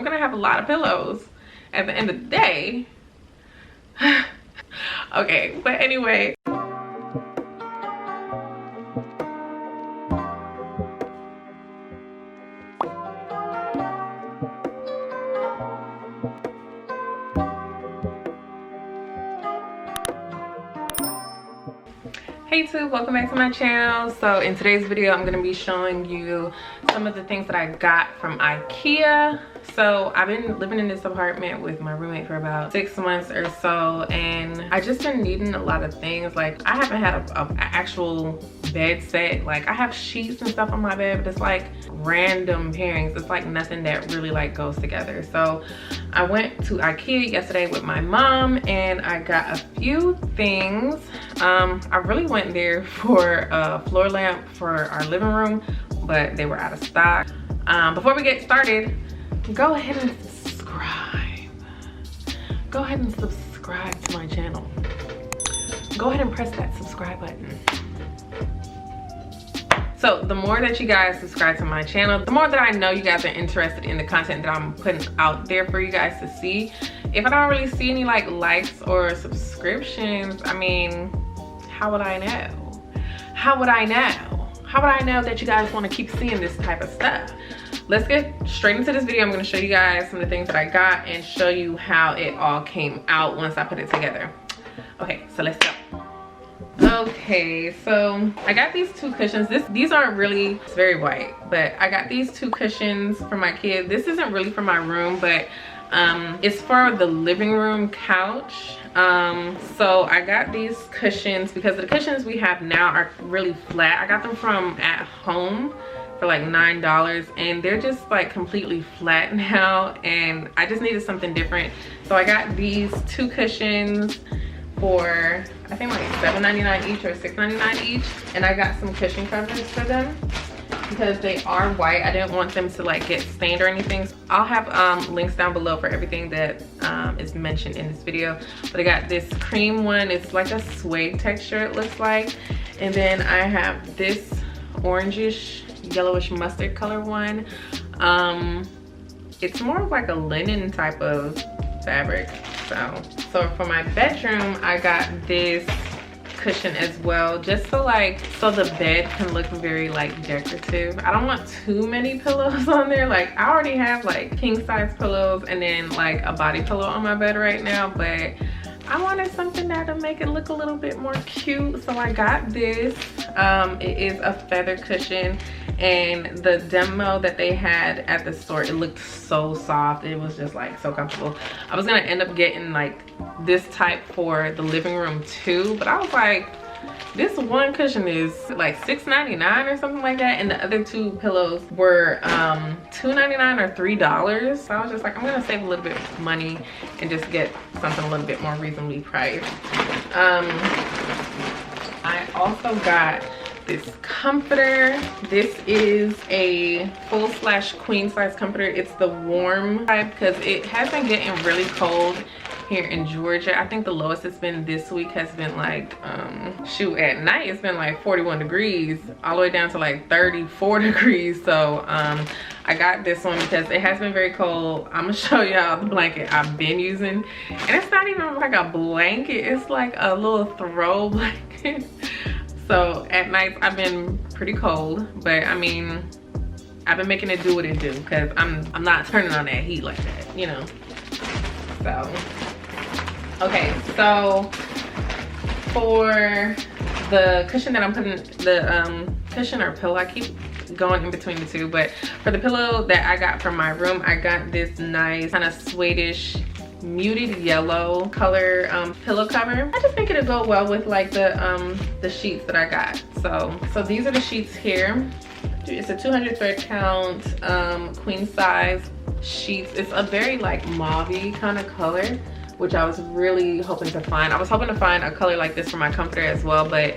gonna have a lot of pillows at the end of the day. Okay, but anyway. Hey YouTube, welcome back to my channel. So in today's video I'm going to be showing you some of the things that I got from Ikea. So I've been living in this apartment with my roommate for about 6 months or so, and I just been needing a lot of things. Like, I haven't had a actual bed set. Like, I have sheets and stuff on my bed, but it's like random pairings. It's like nothing that really like goes together. So I went to Ikea yesterday with my mom and I got a few things. I really went there for a floor lamp for our living room, but they were out of stock. Before we get started, go ahead and subscribe. Go ahead and subscribe to my channel. Go ahead and press that subscribe button. So the more that you guys subscribe to my channel, the more that I know you guys are interested in the content that I'm putting out there for you guys to see. If I don't really see any like likes or subscriptions, I mean, how would I know? How would I know? How would I know that you guys want to keep seeing this type of stuff? Let's get straight into this video. I'm going to show you guys some of the things that I got and show you how it all came out once I put it together. Okay, so let's go. Okay, so I got these two cushions. These aren't really, it's very white, but I got these two cushions for my kids. This isn't really for my room, but it's for the living room couch. So I got these cushions because the cushions we have now are really flat. I got them from At Home for like $9, and they're just like completely flat now, and I just needed something different. So I got these two cushions for I think like $7.99 each or $6.99 each, and I got some cushion covers for them because they are white. I didn't want them to like get stained or anything. So I'll have links down below for everything that is mentioned in this video. But I got this cream one. It's like a suede texture, it looks like. And then I have this orangish yellowish mustard color one. It's more of like a linen type of fabric. So for my bedroom, I got this cushion as well, just so the bed can look very like decorative. I don't want too many pillows on there. Like, I already have like king size pillows and then like a body pillow on my bed right now, but I wanted something that'll make it look a little bit more cute. So I got this. It is a feather cushion, and the demo that they had at the store, it looked so soft. It was just like so comfortable. I was gonna end up getting like this type for the living room too, but I was like, this one cushion is like $6.99 or something like that, and the other two pillows were $2.99 or $3. So I was just like, I'm gonna save a little bit of money and just get something a little bit more reasonably priced. I also got this comforter. This is a full/queen size comforter. It's the warm type because it has been getting really cold here in Georgia. I think the lowest it's been this week has been like shoot, at night it's been like 41 degrees all the way down to like 34 degrees. So I got this one because it has been very cold. I'm gonna show y'all the blanket I've been using, and it's not even like a blanket, it's like a little throw blanket. So at night I've been pretty cold, but I mean, I've been making it do what it do because I'm not turning on that heat like that, you know. So okay, so for the cushion that I'm putting, the cushion or pillow, I keep going in between the two, but for the pillow that I got from my room, I got this nice kind of suede-ish muted yellow color pillow cover. I just think it'll go well with like the sheets that I got. So these are the sheets here. It's a 200 thread count queen size sheets. It's a very like mauve-y kind of color, which I was really hoping to find. I was hoping to find a color like this for my comforter as well, but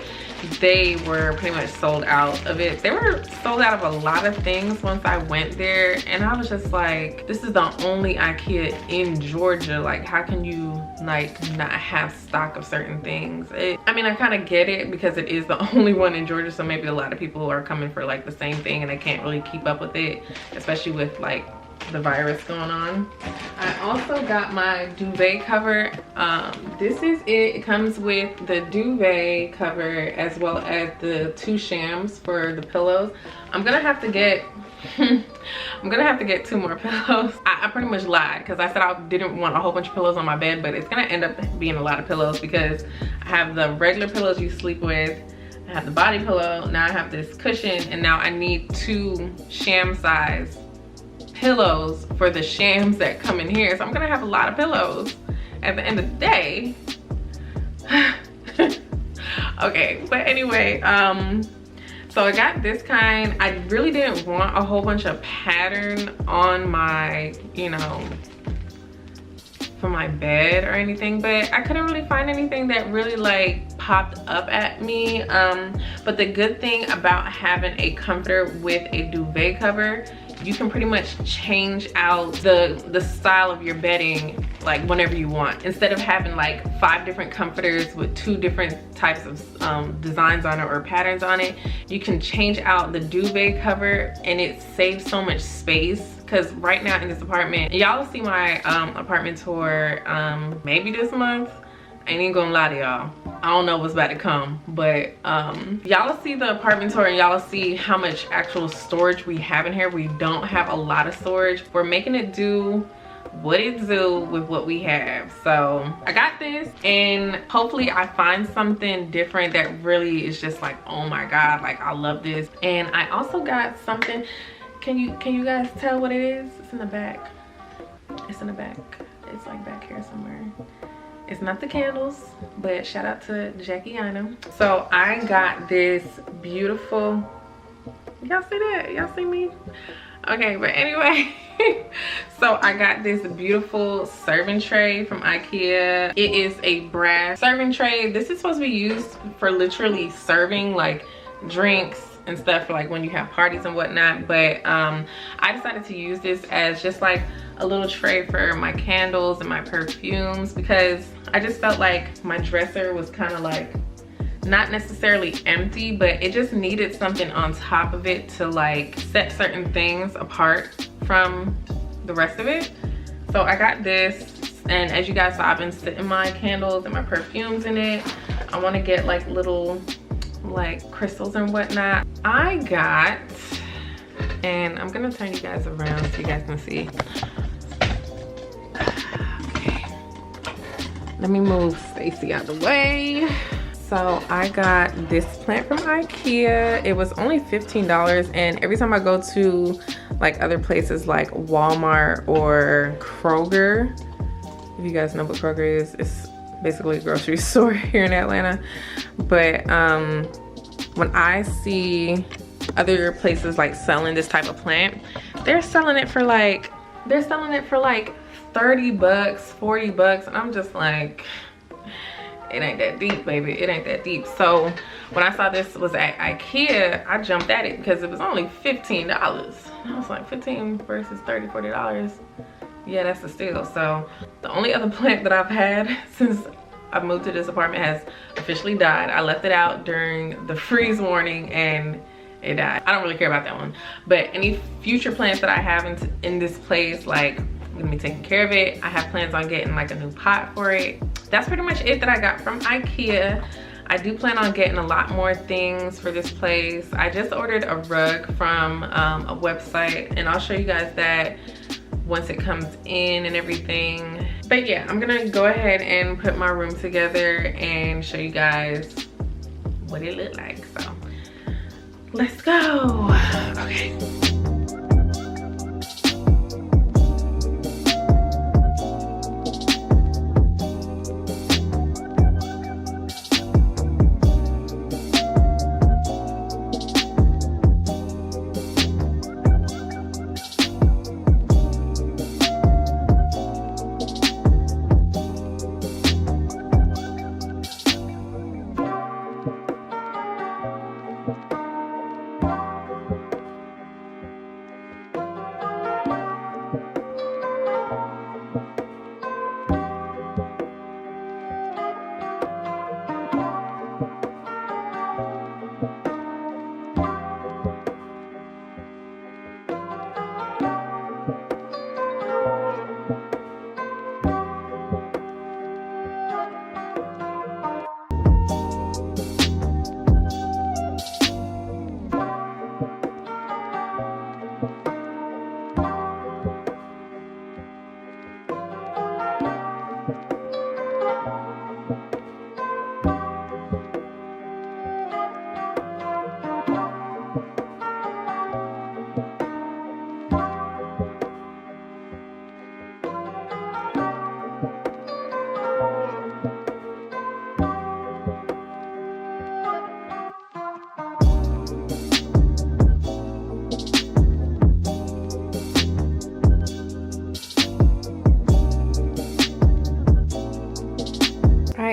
they were pretty much sold out of it. They were sold out of a lot of things once I went there, and I was just like, this is the only Ikea in Georgia. Like, how can you like not have stock of certain things? I mean, I kind of get it because it is the only one in Georgia, so maybe a lot of people are coming for like the same thing and they can't really keep up with it, especially with like the virus going on. I also got my duvet cover. This is it. It comes with the duvet cover as well as the 2 shams for the pillows. I'm gonna have to get I'm gonna have to get 2 more pillows. I pretty much lied because I said I didn't want a whole bunch of pillows on my bed, but it's gonna end up being a lot of pillows because I have the regular pillows you sleep with, I have the body pillow, now I have this cushion, and now I need 2 sham size pillows for the shams that come in here. So I'm gonna have a lot of pillows at the end of the day. Okay, but anyway, so I got this kind. I really didn't want a whole bunch of pattern on my, you know, for my bed or anything, but I couldn't really find anything that really like popped up at me. But the good thing about having a comforter with a duvet cover, you can pretty much change out the style of your bedding like whenever you want. Instead of having like 5 different comforters with 2 different types of designs on it or patterns on it, you can change out the duvet cover and it saves so much space. Because right now in this apartment, y'all will see my apartment tour maybe this month. I ain't even gonna lie to y'all, I don't know what's about to come, but y'all will see the apartment tour and y'all will see how much actual storage we have in here. We don't have a lot of storage. We're making it do what it do with what we have. So I got this, and hopefully I find something different that really is just like, oh my god, like I love this. And I also got something. Can you guys tell what it is? It's in the back. It's in the back. It's like back here somewhere. It's not the candles, but shout out to Jackie Ina. So I got this beautiful, y'all see that? Y'all see me? Okay, but anyway, so I got this beautiful serving tray from Ikea. It is a brass serving tray. This is supposed to be used for literally serving like drinks and stuff for like when you have parties and whatnot, but I decided to use this as just like a little tray for my candles and my perfumes, because I just felt like my dresser was kind of like not necessarily empty, but it just needed something on top of it to like set certain things apart from the rest of it. So I got this, and as you guys saw, I've been sitting my candles and my perfumes in it. I want to get like little like crystals and whatnot. I got, and I'm gonna turn you guys around so you guys can see. Okay, let me move Stacy out the way. So I got this plant from Ikea. It was only $15, and every time I go to like other places like Walmart or Kroger, if you guys know what Kroger is, it's basically a grocery store here in Atlanta. But when I see other places like selling this type of plant, they're selling it for like 30 bucks, 40 bucks, and I'm just like, it ain't that deep, baby. It ain't that deep. So when I saw this was at Ikea, I jumped at it because it was only $15. I was like, 15 versus $30, $40. Yeah, that's a steal. So the only other plant that I've had since I've moved to this apartment has officially died. I left it out during the freeze warning and it died. I don't really care about that one. But any future plants that I have in this place, like, I'm gonna be taking care of it. I have plans on getting like a new pot for it. That's pretty much it that I got from Ikea. I do plan on getting a lot more things for this place. I just ordered a rug from a website, and I'll show you guys that once it comes in and everything. But yeah, I'm gonna go ahead and put my room together and show you guys what it looked like. So let's go. Okay.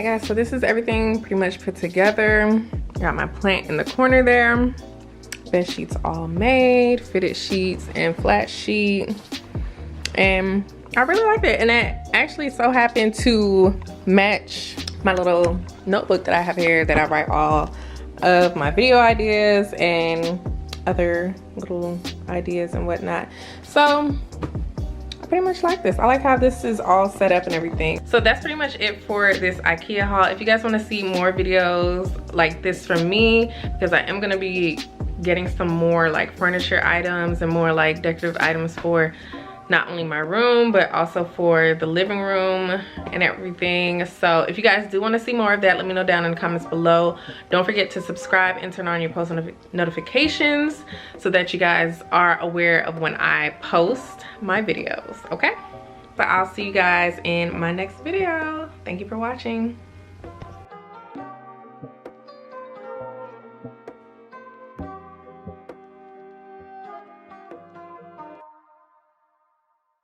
guys, so this is everything pretty much put together. Got my plant in the corner there. Bed sheets all made, fitted sheets and flat sheet. And I really liked it, and it actually so happened to match my little notebook that I have here that I write all of my video ideas and other little ideas and whatnot. So I pretty much like this. I like how this is all set up and everything. So that's pretty much it for this IKEA haul. If you guys want to see more videos like this from me, because I am going to be getting some more like furniture items and more like decorative items for not only my room but also for the living room and everything. So if you guys do want to see more of that, let me know down in the comments below. Don't forget to subscribe and turn on your post notifications so that you guys are aware of when I post my videos, okay? But I'll see you guys in my next video. Thank you for watching.